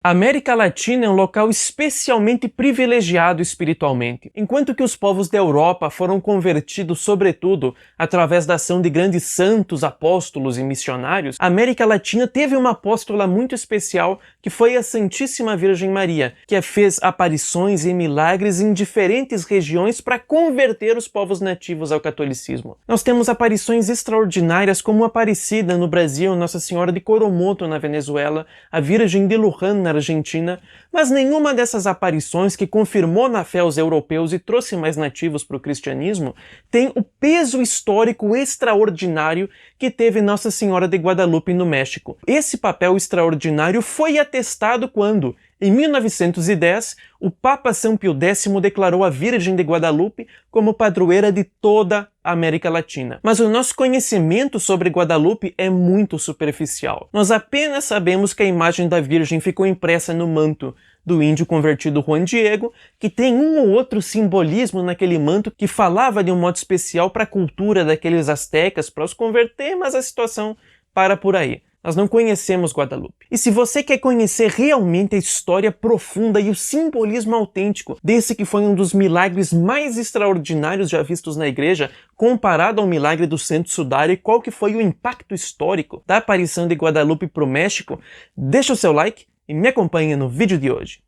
A América Latina é um local especialmente privilegiado espiritualmente. Enquanto que os povos da Europa foram convertidos sobretudo através da ação de grandes santos, apóstolos e missionários, a América Latina teve uma apóstola muito especial que foi a Santíssima Virgem Maria, que fez aparições e milagres em diferentes regiões para converter os povos nativos ao catolicismo. Nós temos aparições extraordinárias como Aparecida no Brasil, Nossa Senhora de Coromoto na Venezuela, a Virgem de Luján na Argentina, mas nenhuma dessas aparições que confirmou na fé os europeus e trouxe mais nativos para o cristianismo tem o peso histórico extraordinário que teve Nossa Senhora de Guadalupe no México. Esse papel extraordinário foi atestado quando, em 1910, o Papa São Pio X declarou a Virgem de Guadalupe como padroeira de toda a América Latina. Mas o nosso conhecimento sobre Guadalupe é muito superficial. Nós apenas sabemos que a imagem da Virgem ficou impressa no manto do índio convertido Juan Diego, que tem um ou outro simbolismo naquele manto que falava de um modo especial para a cultura daqueles astecas para os converter, mas a situação para por aí. Nós não conhecemos Guadalupe. E se você quer conhecer realmente a história profunda e o simbolismo autêntico desse que foi um dos milagres mais extraordinários já vistos na igreja, comparado ao milagre do Santo Sudário, e qual que foi o impacto histórico da aparição de Guadalupe para o México, deixa o seu like e me acompanha no vídeo de hoje.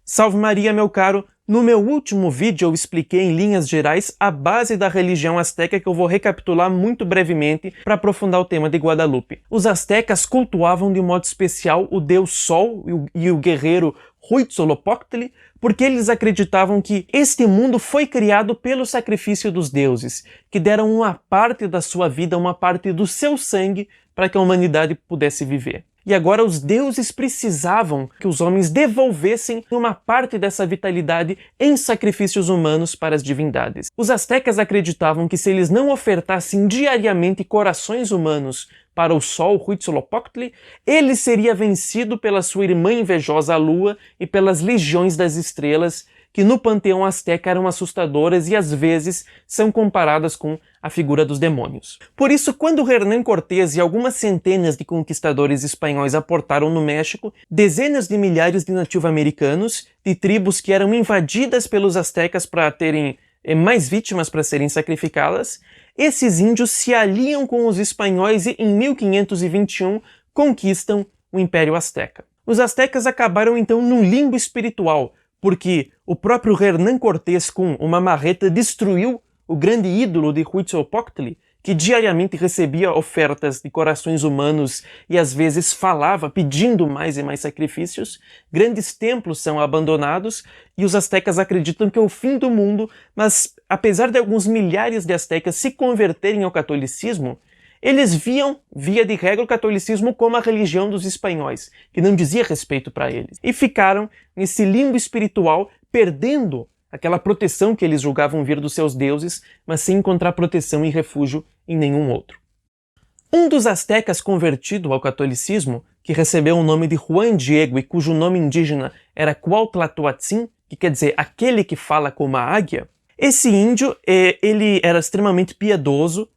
Salve Maria, meu caro! No meu último vídeo eu expliquei em linhas gerais a base da religião asteca que eu vou recapitular muito brevemente para aprofundar o tema de Guadalupe. Os astecas cultuavam de um modo especial o deus Sol e o guerreiro Huitzilopochtli, porque eles acreditavam que este mundo foi criado pelo sacrifício dos deuses, que deram uma parte da sua vida, uma parte do seu sangue para que a humanidade pudesse viver. E agora os deuses precisavam que os homens devolvessem uma parte dessa vitalidade em sacrifícios humanos para as divindades. Os astecas acreditavam que se eles não ofertassem diariamente corações humanos para o sol Huitzilopochtli, ele seria vencido pela sua irmã invejosa a lua e pelas legiões das estrelas, que no panteão asteca eram assustadoras e às vezes são comparadas com a figura dos demônios. Por isso, quando Hernán Cortés e algumas centenas de conquistadores espanhóis aportaram no México, dezenas de milhares de nativo-americanos, de tribos que eram invadidas pelos astecas para terem mais vítimas para serem sacrificadas, esses índios se aliam com os espanhóis e em 1521 conquistam o Império Azteca. Os astecas acabaram então num limbo espiritual, porque o próprio Hernán Cortés, com uma marreta, destruiu o grande ídolo de Huitzilopochtli, que diariamente recebia ofertas de corações humanos e às vezes falava pedindo mais e mais sacrifícios. Grandes templos são abandonados e os astecas acreditam que é o fim do mundo, mas apesar de alguns milhares de astecas se converterem ao catolicismo, eles viam, via de regra, o catolicismo como a religião dos espanhóis, que não dizia respeito para eles. E ficaram nesse limbo espiritual, perdendo aquela proteção que eles julgavam vir dos seus deuses, mas sem encontrar proteção e refúgio em nenhum outro. Um dos astecas convertido ao catolicismo, que recebeu o nome de Juan Diego e cujo nome indígena era Cuauhtlatoatzin, que quer dizer aquele que fala como a águia, esse índio ele era extremamente piedoso.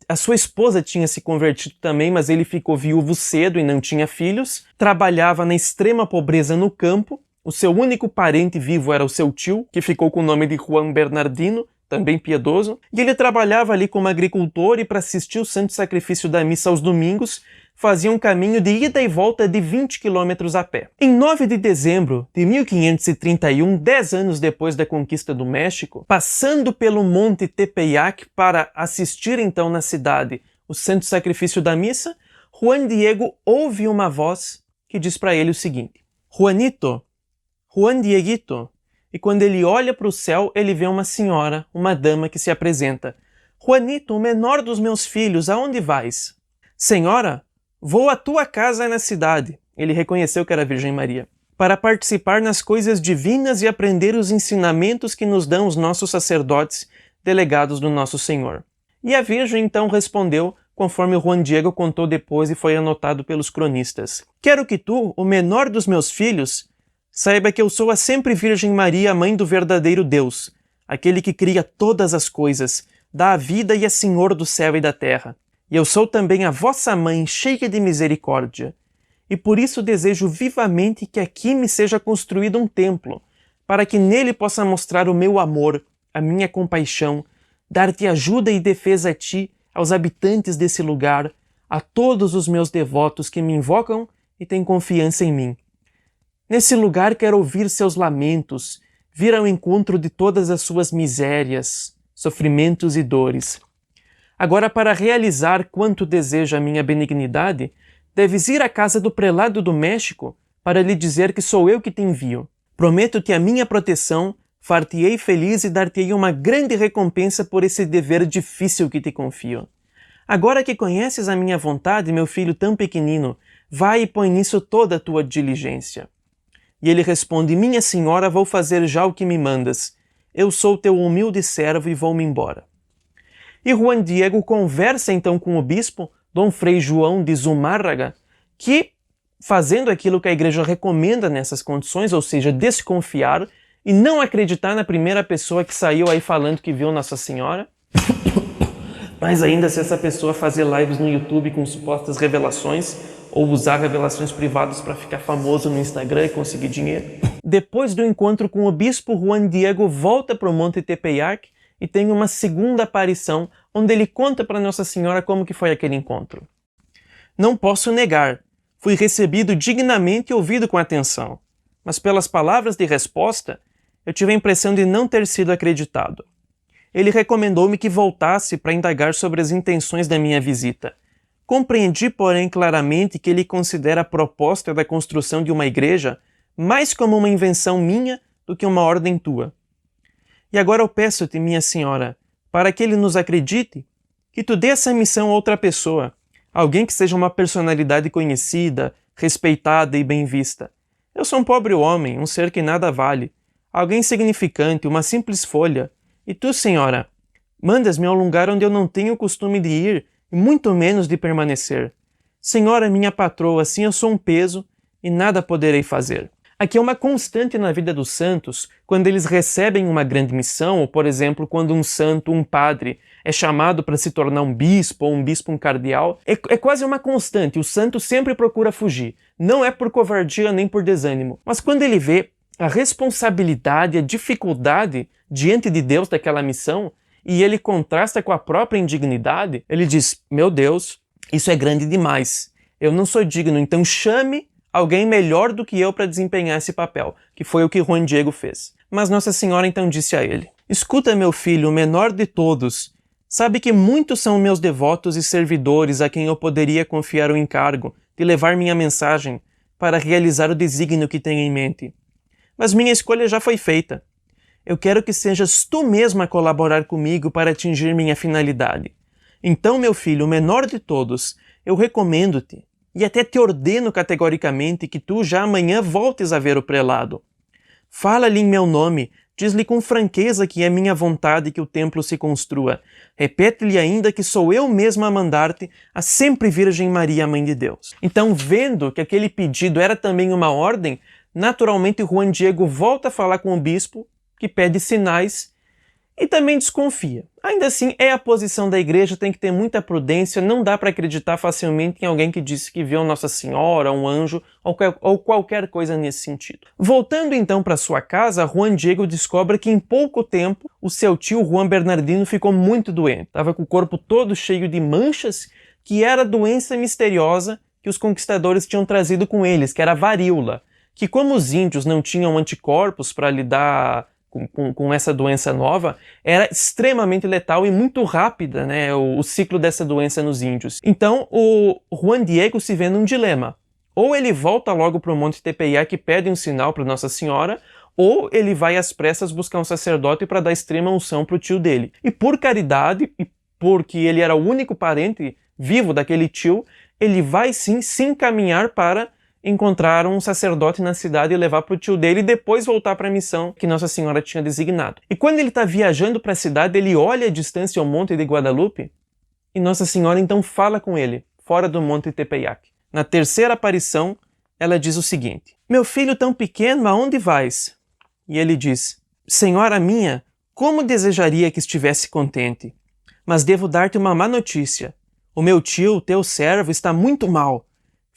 A sua esposa tinha se convertido também, mas ele ficou viúvo cedo e não tinha filhos. Trabalhava na extrema pobreza no campo. O seu único parente vivo era o seu tio, que ficou com o nome de Juan Bernardino, também piedoso. E ele trabalhava ali como agricultor e para assistir o santo sacrifício da missa aos domingos, fazia um caminho de ida e volta de 20 quilômetros a pé. Em 9 de dezembro de 1531, 10 anos depois da conquista do México, passando pelo Monte Tepeyac para assistir então na cidade o santo sacrifício da missa, Juan Diego ouve uma voz que diz para ele o seguinte: Juanito, Juan Dieguito. E quando ele olha para o céu, ele vê uma senhora, uma dama que se apresenta. Juanito, o menor dos meus filhos, aonde vais? Senhora, vou à tua casa na cidade. Ele reconheceu que era a Virgem Maria. Para participar nas coisas divinas e aprender os ensinamentos que nos dão os nossos sacerdotes, delegados do nosso Senhor. E a Virgem então respondeu, conforme Juan Diego contou depois e foi anotado pelos cronistas. Quero que tu, o menor dos meus filhos, saiba que eu sou a sempre Virgem Maria, a mãe do verdadeiro Deus, aquele que cria todas as coisas, dá a vida e é Senhor do céu e da terra. E eu sou também a vossa mãe, cheia de misericórdia. e por isso desejo vivamente que aqui me seja construído um templo, para que nele possa mostrar o meu amor, a minha compaixão, dar-te ajuda e defesa a ti, aos habitantes desse lugar, a todos os meus devotos que me invocam e têm confiança em mim. Nesse lugar quero ouvir seus lamentos, vir ao encontro de todas as suas misérias, sofrimentos e dores. Agora, para realizar quanto deseja a minha benignidade, deves ir à casa do prelado do México para lhe dizer que sou eu que te envio. Prometo-te a minha proteção, far-te-ei feliz e dar-te-ei uma grande recompensa por esse dever difícil que te confio. Agora que conheces a minha vontade, meu filho tão pequenino, vai e põe nisso toda a tua diligência. E ele responde, minha senhora, vou fazer já o que me mandas. Eu sou teu humilde servo e vou-me embora. E Juan Diego conversa então com o bispo, Dom Frei João de Zumárraga, que, fazendo aquilo que a igreja recomenda nessas condições, ou seja, desconfiar e não acreditar na primeira pessoa que saiu aí falando que viu Nossa Senhora, mas ainda se essa pessoa fazer lives no YouTube com supostas revelações, ou usar revelações privadas para ficar famoso no Instagram e conseguir dinheiro. Depois do encontro com o bispo, Juan Diego volta para o Monte Tepeyac e tem uma segunda aparição, onde ele conta para Nossa Senhora como que foi aquele encontro. Não posso negar, fui recebido dignamente e ouvido com atenção, mas pelas palavras de resposta, eu tive a impressão de não ter sido acreditado. Ele recomendou-me que voltasse para indagar sobre as intenções da minha visita. Compreendi, porém, claramente que ele considera a proposta da construção de uma igreja mais como uma invenção minha do que uma ordem tua. E agora eu peço-te, minha senhora, para que ele nos acredite, que tu dê essa missão a outra pessoa, alguém que seja uma personalidade conhecida, respeitada e bem vista. Eu sou um pobre homem, um ser que nada vale, alguém insignificante, uma simples folha. E tu, senhora, mandas-me a um lugar onde eu não tenho o costume de ir, e muito menos de permanecer. Senhora, minha patroa, assim eu sou um peso e nada poderei fazer. Aqui é uma constante na vida dos santos, quando eles recebem uma grande missão, ou por exemplo, quando um santo, um padre, é chamado para se tornar um bispo, ou um bispo, um cardeal, é quase uma constante, o santo sempre procura fugir. Não é por covardia nem por desânimo, mas quando ele vê a responsabilidade, a dificuldade diante de Deus daquela missão, e ele contrasta com a própria indignidade, ele diz, meu Deus, isso é grande demais, eu não sou digno, então chame alguém melhor do que eu para desempenhar esse papel, que foi o que Juan Diego fez. Mas Nossa Senhora então disse a ele, escuta, meu filho, o menor de todos, sabe que muitos são meus devotos e servidores a quem eu poderia confiar o encargo de levar minha mensagem para realizar o desígnio que tenho em mente. Mas minha escolha já foi feita. Eu quero que sejas tu mesmo a colaborar comigo para atingir minha finalidade. Então, meu filho, o menor de todos, eu recomendo-te, e até te ordeno categoricamente que tu já amanhã voltes a ver o prelado. Fala-lhe em meu nome, diz-lhe com franqueza que é minha vontade que o templo se construa. Repete-lhe ainda que sou eu mesmo a mandar-te a sempre Virgem Maria, Mãe de Deus. Então, vendo que aquele pedido era também uma ordem, naturalmente Juan Diego volta a falar com o bispo, que pede sinais e também desconfia. Ainda assim, é a posição da igreja, tem que ter muita prudência, não dá para acreditar facilmente em alguém que disse que viu Nossa Senhora, um anjo ou qualquer coisa nesse sentido. Voltando então para sua casa, Juan Diego descobre que em pouco tempo o seu tio Juan Bernardino ficou muito doente. Estava com o corpo todo cheio de manchas, que era a doença misteriosa que os conquistadores tinham trazido com eles, que era a varíola, que como os índios não tinham anticorpos para lidar com essa doença nova, era extremamente letal e muito rápida, né, o ciclo dessa doença nos índios. Então, o Juan Diego se vê num dilema. Ou ele volta logo para o Monte Tepeyac e pede um sinal para Nossa Senhora, ou ele vai às pressas buscar um sacerdote para dar extrema unção para o tio dele. E por caridade, e porque ele era o único parente vivo daquele tio, ele vai sim se encaminhar para encontrar um sacerdote na cidade e levar para o tio dele e depois voltar para a missão que Nossa Senhora tinha designado. E quando ele está viajando para a cidade, ele olha a distância ao Monte de Guadalupe e Nossa Senhora então fala com ele, fora do Monte Tepeyac. Na terceira aparição, ela diz o seguinte, meu filho tão pequeno, aonde vais? E ele diz, Senhora minha, como desejaria que estivesse contente, mas devo dar-te uma má notícia. O meu tio, teu servo, está muito mal.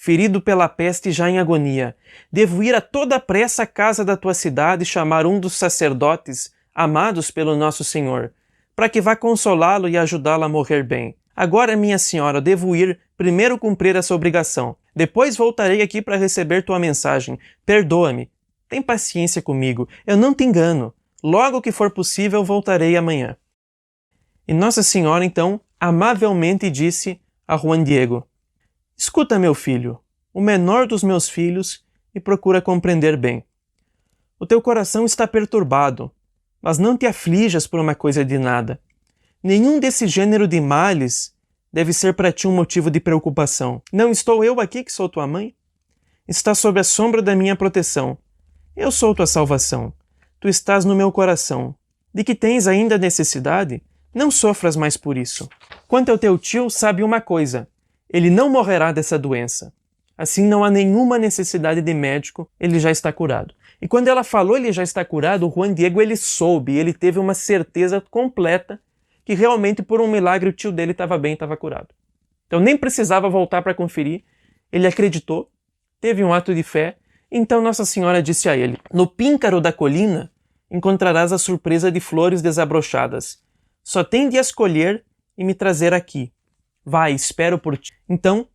ferido pela peste já em agonia. Devo ir a toda pressa à casa da tua cidade e chamar um dos sacerdotes amados pelo nosso Senhor, para que vá consolá-lo e ajudá-lo a morrer bem. Agora, minha senhora, devo ir primeiro cumprir essa obrigação. Depois voltarei aqui para receber tua mensagem. Perdoa-me. Tem paciência comigo. Eu não te engano. Logo que for possível, voltarei amanhã. E Nossa Senhora, então, amavelmente disse a Juan Diego: escuta, meu filho, o menor dos meus filhos, e procura compreender bem. O teu coração está perturbado, mas não te aflijas por uma coisa de nada. Nenhum desse gênero de males deve ser para ti um motivo de preocupação. Não estou eu aqui que sou tua mãe? Estás sob a sombra da minha proteção. Eu sou tua salvação. Tu estás no meu coração. De que tens ainda necessidade? Não sofras mais por isso. Quanto ao teu tio, sabe uma coisa: ele não morrerá dessa doença. Assim não há nenhuma necessidade de médico, ele já está curado. E quando ela falou ele já está curado, o Juan Diego ele soube, ele teve uma certeza completa que realmente por um milagre o tio dele estava bem, estava curado. Então nem precisava voltar para conferir, ele acreditou, teve um ato de fé. Então Nossa Senhora disse a ele: no píncaro da colina encontrarás a surpresa de flores desabrochadas. Só tem de as colher e me trazer aqui. Vai, espero por ti. Então,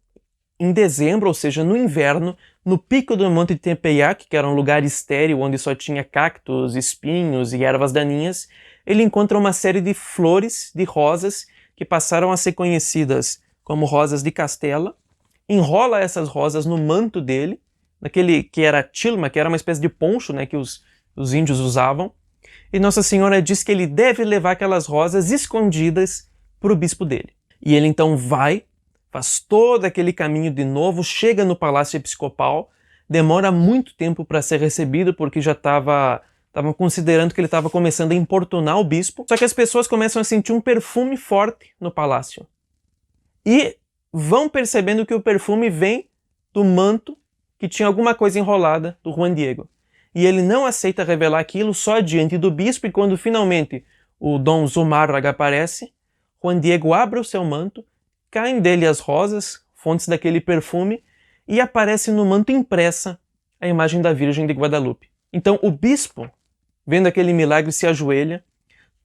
em dezembro, ou seja, no inverno, no pico do Monte Tepeyac, que era um lugar estéril onde só tinha cactos, espinhos e ervas daninhas, ele encontra uma série de flores, de rosas, que passaram a ser conhecidas como rosas de Castela, enrola essas rosas no manto dele, naquele que era tilma, que era uma espécie de poncho, né, que os índios usavam, e Nossa Senhora diz que ele deve levar aquelas rosas escondidas para o bispo dele. E ele então vai, faz todo aquele caminho de novo, chega no Palácio Episcopal, demora muito tempo para ser recebido, porque já estavam considerando que ele estava começando a importunar o bispo, só que as pessoas começam a sentir um perfume forte no palácio. E vão percebendo que o perfume vem do manto que tinha alguma coisa enrolada do Juan Diego. E ele não aceita revelar aquilo só diante do bispo, e quando finalmente o Dom Zumárraga aparece, Juan Diego abre o seu manto, caem dele as rosas, fontes daquele perfume, e aparece no manto impressa a imagem da Virgem de Guadalupe. Então o bispo, vendo aquele milagre, se ajoelha,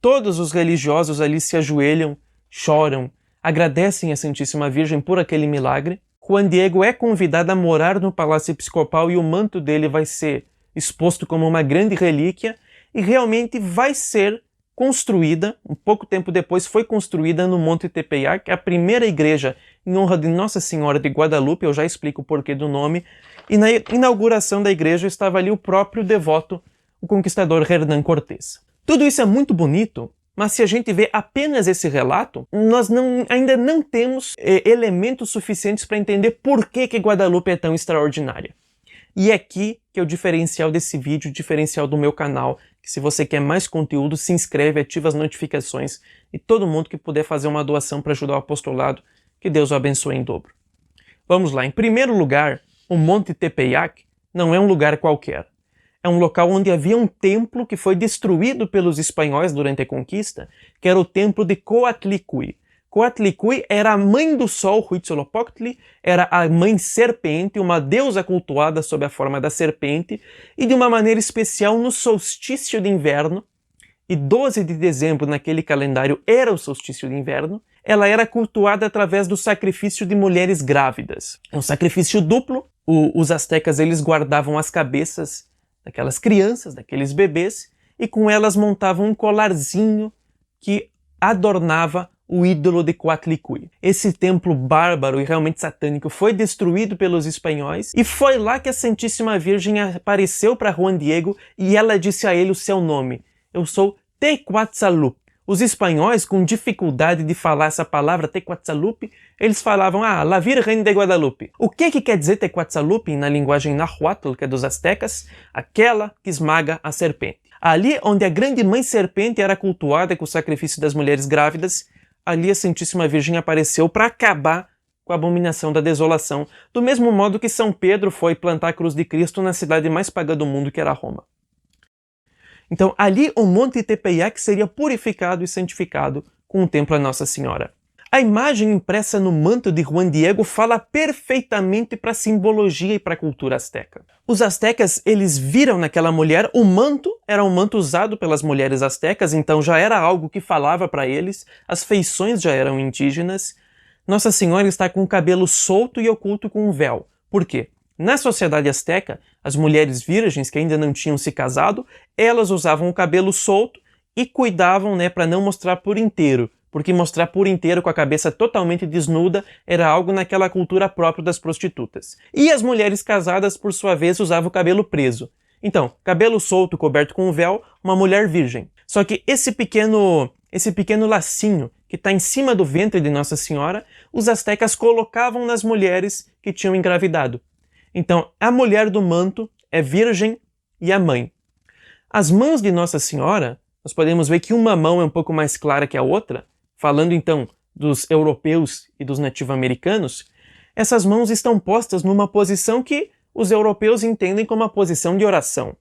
todos os religiosos ali se ajoelham, choram, agradecem a Santíssima Virgem por aquele milagre. Juan Diego é convidado a morar no Palácio Episcopal e o manto dele vai ser exposto como uma grande relíquia, e realmente vai ser construída, um pouco tempo depois foi construída no Monte Tepeyac, a primeira igreja em honra de Nossa Senhora de Guadalupe, eu já explico o porquê do nome, e na inauguração da igreja estava ali o próprio devoto, o conquistador Hernán Cortés. Tudo isso é muito bonito, mas se a gente vê apenas esse relato, nós ainda não temos elementos suficientes para entender por que Guadalupe é tão extraordinária. E é aqui que é o diferencial desse vídeo, o diferencial do meu canal, que se você quer mais conteúdo, se inscreve, ativa as notificações, e todo mundo que puder fazer uma doação para ajudar o apostolado, que Deus o abençoe em dobro. Vamos lá, em primeiro lugar, o Monte Tepeyac não é um lugar qualquer. É um local onde havia um templo que foi destruído pelos espanhóis durante a conquista, que era o templo de Coatlicue. Coatlicue era a mãe do sol, Huitzilopochtli, era a mãe serpente, uma deusa cultuada sob a forma da serpente, e de uma maneira especial no solstício de inverno, e 12 de dezembro naquele calendário era o solstício de inverno, ela era cultuada através do sacrifício de mulheres grávidas. É um sacrifício duplo, os astecas eles guardavam as cabeças daquelas crianças, daqueles bebês, e com elas montavam um colarzinho que adornava o ídolo de Coatlicue. Esse templo bárbaro e realmente satânico foi destruído pelos espanhóis, e foi lá que a Santíssima Virgem apareceu para Juan Diego e ela disse a ele o seu nome: eu sou Tecuatzalup. Os espanhóis, com dificuldade de falar essa palavra Tecuatzalup, eles falavam, La Virgen de Guadalupe. O que quer dizer Tecuatzalup na linguagem nahuatl, que é dos astecas? Aquela que esmaga a serpente. Ali onde a grande mãe serpente era cultuada com o sacrifício das mulheres grávidas, ali a Santíssima Virgem apareceu para acabar com a abominação da desolação, do mesmo modo que São Pedro foi plantar a cruz de Cristo na cidade mais pagã do mundo, que era Roma. Então ali o Monte Tepeyac seria purificado e santificado com o templo a Nossa Senhora. A imagem impressa no manto de Juan Diego fala perfeitamente para a simbologia e para a cultura asteca. Os astecas, eles viram naquela mulher, o manto era um manto usado pelas mulheres astecas, então já era algo que falava para eles, as feições já eram indígenas. Nossa Senhora está com o cabelo solto e oculto com um véu. Por quê? Na sociedade asteca, as mulheres virgens que ainda não tinham se casado, elas usavam o cabelo solto e cuidavam, para não mostrar por inteiro, porque mostrar por inteiro com a cabeça totalmente desnuda era algo naquela cultura própria das prostitutas. E as mulheres casadas, por sua vez, usavam o cabelo preso. Então, cabelo solto coberto com um véu, uma mulher virgem. Só que esse pequeno lacinho que está em cima do ventre de Nossa Senhora, os astecas colocavam nas mulheres que tinham engravidado. Então, a mulher do manto é virgem e a mãe. As mãos de Nossa Senhora, nós podemos ver que uma mão é um pouco mais clara que a outra, falando então dos europeus e dos nativo-americanos, essas mãos estão postas numa posição que os europeus entendem como a posição de oração.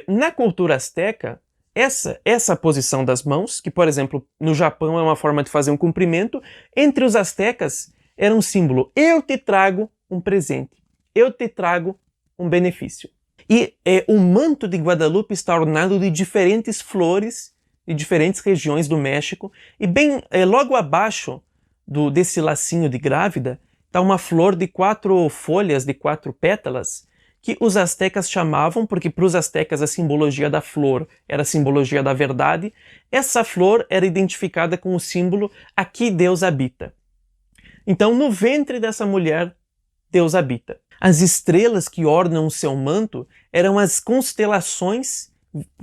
Na cultura asteca, essa posição das mãos, que por exemplo no Japão é uma forma de fazer um cumprimento, entre os astecas era um símbolo: eu te trago um presente, eu te trago um benefício. E o manto de Guadalupe está ornado de diferentes flores de diferentes regiões do México, e bem logo abaixo desse lacinho de grávida está uma flor de 4 folhas, de 4 pétalas, que os astecas chamavam, porque para os astecas a simbologia da flor era a simbologia da verdade, essa flor era identificada com o símbolo aqui Deus habita. Então no ventre dessa mulher Deus habita. As estrelas que ornam o seu manto eram as constelações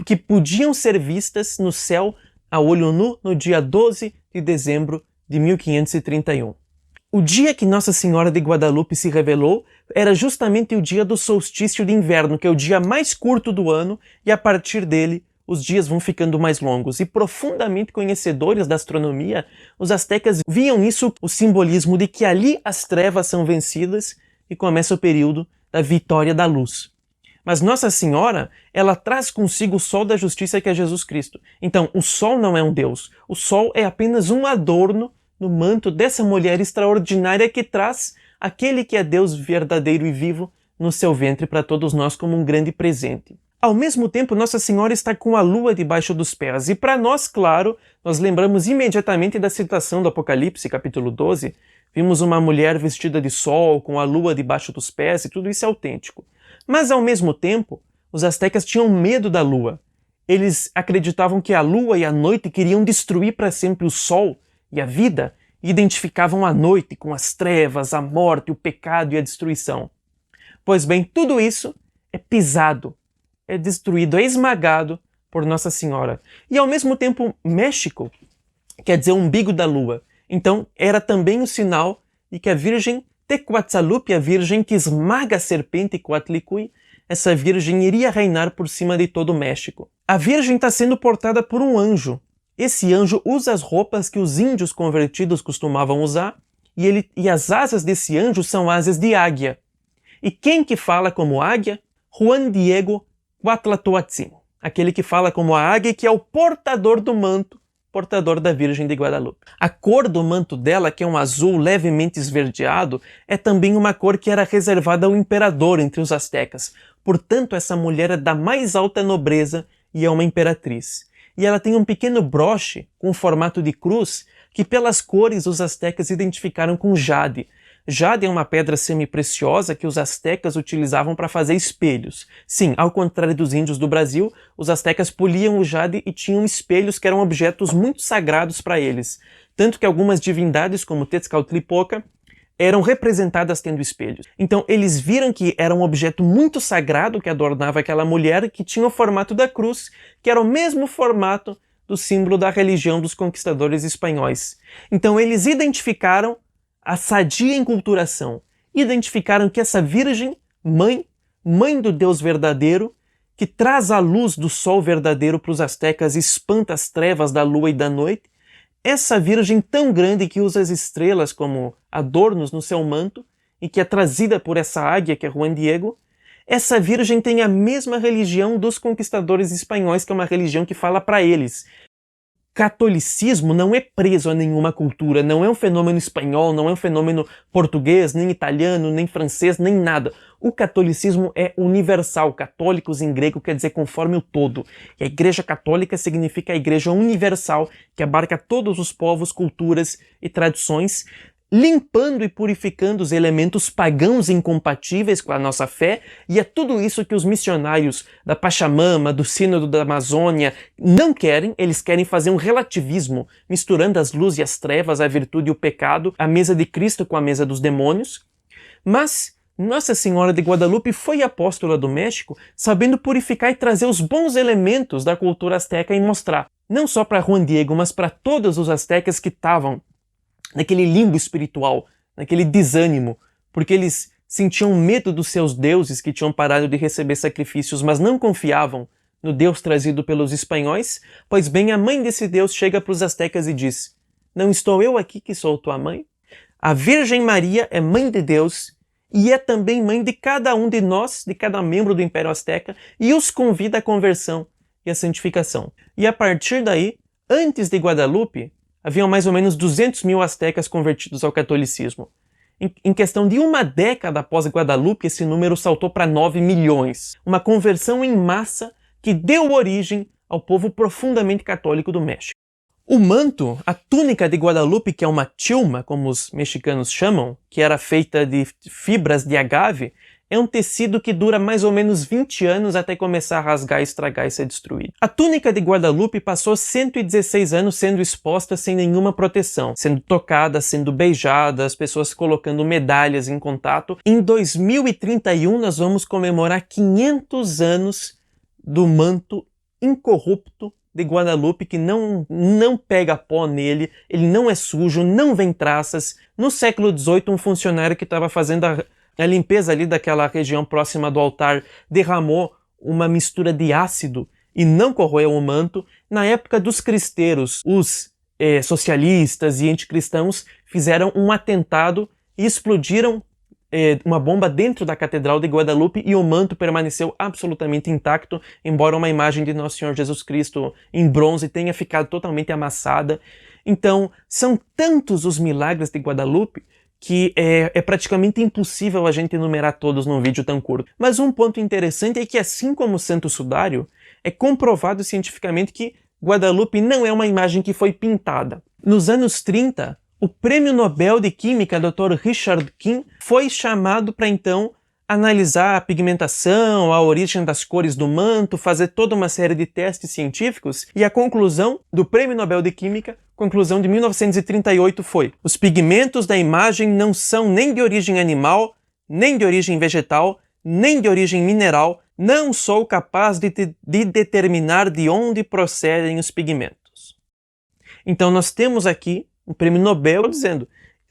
que podiam ser vistas no céu a olho nu no dia 12 de dezembro de 1531. O dia que Nossa Senhora de Guadalupe se revelou era justamente o dia do solstício de inverno, que é o dia mais curto do ano, e a partir dele os dias vão ficando mais longos. E profundamente conhecedores da astronomia, os astecas viam nisso o simbolismo de que ali as trevas são vencidas e começa o período da vitória da luz. Mas Nossa Senhora, ela traz consigo o sol da justiça, que é Jesus Cristo. Então, o sol não é um Deus. O sol é apenas um adorno no manto dessa mulher extraordinária que traz aquele que é Deus verdadeiro e vivo no seu ventre para todos nós como um grande presente. Ao mesmo tempo, Nossa Senhora está com a lua debaixo dos pés. E para nós, claro, nós lembramos imediatamente da citação do Apocalipse, capítulo 12. Vimos uma mulher vestida de sol, com a lua debaixo dos pés, e tudo isso é autêntico. Mas, ao mesmo tempo, os astecas tinham medo da lua. Eles acreditavam que a lua e a noite queriam destruir para sempre o sol e a vida, e identificavam a noite com as trevas, a morte, o pecado e a destruição. Pois bem, tudo isso é pisado, é destruído, é esmagado por Nossa Senhora. E, ao mesmo tempo, México quer dizer umbigo da lua. Então, era também o sinal de que a Virgem Tecuatzalupi, a Virgem que esmaga a serpente Coatlicue, essa Virgem iria reinar por cima de todo o México. A Virgem está sendo portada por um anjo. Esse anjo usa as roupas que os índios convertidos costumavam usar, e as asas desse anjo são asas de águia. E quem que fala como águia? Juan Diego Cuatlatoatzin, aquele que fala como a águia, que é o portador do manto, portador da Virgem de Guadalupe. A cor do manto dela, que é um azul levemente esverdeado, é também uma cor que era reservada ao imperador entre os astecas. Portanto, essa mulher é da mais alta nobreza e é uma imperatriz. E ela tem um pequeno broche com formato de cruz que pelas cores os astecas identificaram com jade. Jade é uma pedra semi-preciosa que os astecas utilizavam para fazer espelhos. Sim, ao contrário dos índios do Brasil, os astecas poliam o jade e tinham espelhos que eram objetos muito sagrados para eles. Tanto que algumas divindades, como Tezcatlipoca, eram representadas tendo espelhos. Então eles viram que era um objeto muito sagrado que adornava aquela mulher, que tinha o formato da cruz, que era o mesmo formato do símbolo da religião dos conquistadores espanhóis. Então eles identificaram a sadia enculturação, identificaram que essa Virgem, mãe do Deus verdadeiro, que traz a luz do sol verdadeiro para os astecas e espanta as trevas da lua e da noite, essa Virgem tão grande que usa as estrelas como adornos no seu manto e que é trazida por essa águia que é Juan Diego, essa Virgem tem a mesma religião dos conquistadores espanhóis, que é uma religião que fala para eles: catolicismo não é preso a nenhuma cultura, não é um fenômeno espanhol, não é um fenômeno português, nem italiano, nem francês, nem nada. O catolicismo é universal. Católicos em grego quer dizer conforme o todo. E a Igreja Católica significa a Igreja universal, que abarca todos os povos, culturas e tradições, limpando e purificando os elementos pagãos incompatíveis com a nossa fé, e é tudo isso que os missionários da Pachamama, do Sínodo da Amazônia não querem. Eles querem fazer um relativismo, misturando as luzes e as trevas, a virtude e o pecado, a mesa de Cristo com a mesa dos demônios. Mas Nossa Senhora de Guadalupe foi apóstola do México, sabendo purificar e trazer os bons elementos da cultura azteca e mostrar, não só para Juan Diego, mas para todos os aztecas que estavam naquele limbo espiritual, naquele desânimo, porque eles sentiam medo dos seus deuses que tinham parado de receber sacrifícios, mas não confiavam no Deus trazido pelos espanhóis. Pois bem, a mãe desse Deus chega para os aztecas e diz: não estou eu aqui que sou tua mãe? A Virgem Maria é mãe de Deus e é também mãe de cada um de nós, de cada membro do Império Azteca, e os convida à conversão e à santificação. E a partir daí, antes de Guadalupe, haviam mais ou menos 200 mil astecas convertidos ao catolicismo. Em questão de uma década após Guadalupe, esse número saltou para 9 milhões. Uma conversão em massa que deu origem ao povo profundamente católico do México. O manto, a túnica de Guadalupe, que é uma tilma, como os mexicanos chamam, que era feita de fibras de agave, é um tecido que dura mais ou menos 20 anos até começar a rasgar, estragar e ser destruído. A túnica de Guadalupe passou 116 anos sendo exposta sem nenhuma proteção, sendo tocada, sendo beijada, as pessoas colocando medalhas em contato. Em 2031 nós vamos comemorar 500 anos do manto incorrupto de Guadalupe, que não pega pó nele, ele não é sujo, não vem traças. No século XVIII, um funcionário que estava fazendo a limpeza ali daquela região próxima do altar derramou uma mistura de ácido e não corroeu o manto. Na época dos cristeiros, os socialistas e anticristãos fizeram um atentado e explodiram uma bomba dentro da Catedral de Guadalupe e o manto permaneceu absolutamente intacto, embora uma imagem de Nosso Senhor Jesus Cristo em bronze tenha ficado totalmente amassada. Então, são tantos os milagres de Guadalupe que é praticamente impossível a gente enumerar todos num vídeo tão curto. Mas um ponto interessante é que, assim como o Santo Sudário, é comprovado cientificamente que Guadalupe não é uma imagem que foi pintada. Nos anos 30, o Prêmio Nobel de Química, Dr. Richard Kim, foi chamado para então analisar a pigmentação, a origem das cores do manto, fazer toda uma série de testes científicos, e a conclusão do Prêmio Nobel de Química, conclusão de 1938, foi: os pigmentos da imagem não são nem de origem animal, nem de origem vegetal, nem de origem mineral, não sou capaz de determinar de onde procedem os pigmentos. Então nós temos aqui um prêmio Nobel dizendo: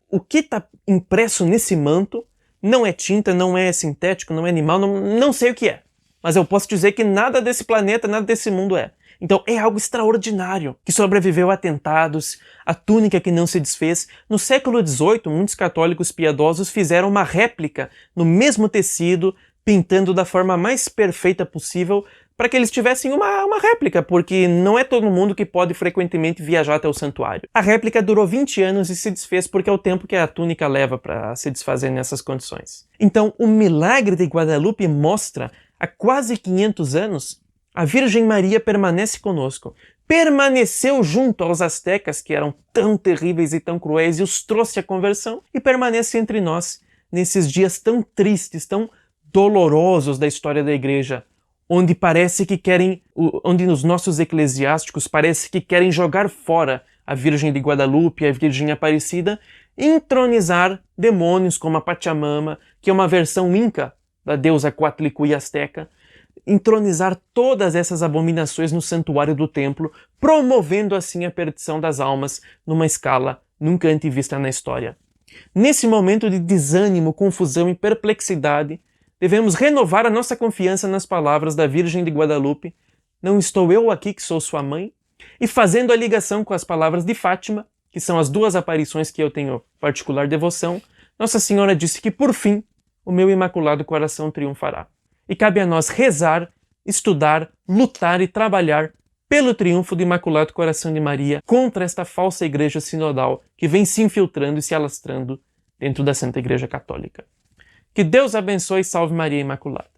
o que está impresso nesse manto não é tinta, não é sintético, não é animal, não sei o que é. Mas eu posso dizer que nada desse planeta, nada desse mundo é. Então é algo extraordinário, que sobreviveu a atentados, a túnica que não se desfez. No século XVIII, muitos católicos piedosos fizeram uma réplica no mesmo tecido, pintando da forma mais perfeita possível, para que eles tivessem uma réplica, porque não é todo mundo que pode frequentemente viajar até o santuário. A réplica durou 20 anos e se desfez porque é o tempo que a túnica leva para se desfazer nessas condições. Então, o milagre de Guadalupe mostra, há quase 500 anos, a Virgem Maria permanece conosco. Permaneceu junto aos astecas, que eram tão terríveis e tão cruéis, e os trouxe à conversão, e permanece entre nós, nesses dias tão tristes, tão dolorosos da história da Igreja, onde parece que onde os nossos eclesiásticos parece que querem jogar fora a Virgem de Guadalupe, a Virgem Aparecida, e entronizar demônios como a Pachamama, que é uma versão inca da deusa Coatlicue Azteca, entronizar todas essas abominações no santuário do templo, promovendo assim a perdição das almas numa escala nunca antes vista na história. Nesse momento de desânimo, confusão e perplexidade, devemos renovar a nossa confiança nas palavras da Virgem de Guadalupe: não estou eu aqui que sou sua mãe? E fazendo a ligação com as palavras de Fátima, que são as duas aparições que eu tenho particular devoção, Nossa Senhora disse que, por fim, o meu Imaculado Coração triunfará. E cabe a nós rezar, estudar, lutar e trabalhar pelo triunfo do Imaculado Coração de Maria contra esta falsa igreja sinodal que vem se infiltrando e se alastrando dentro da Santa Igreja Católica. Que Deus abençoe e salve Maria Imaculada.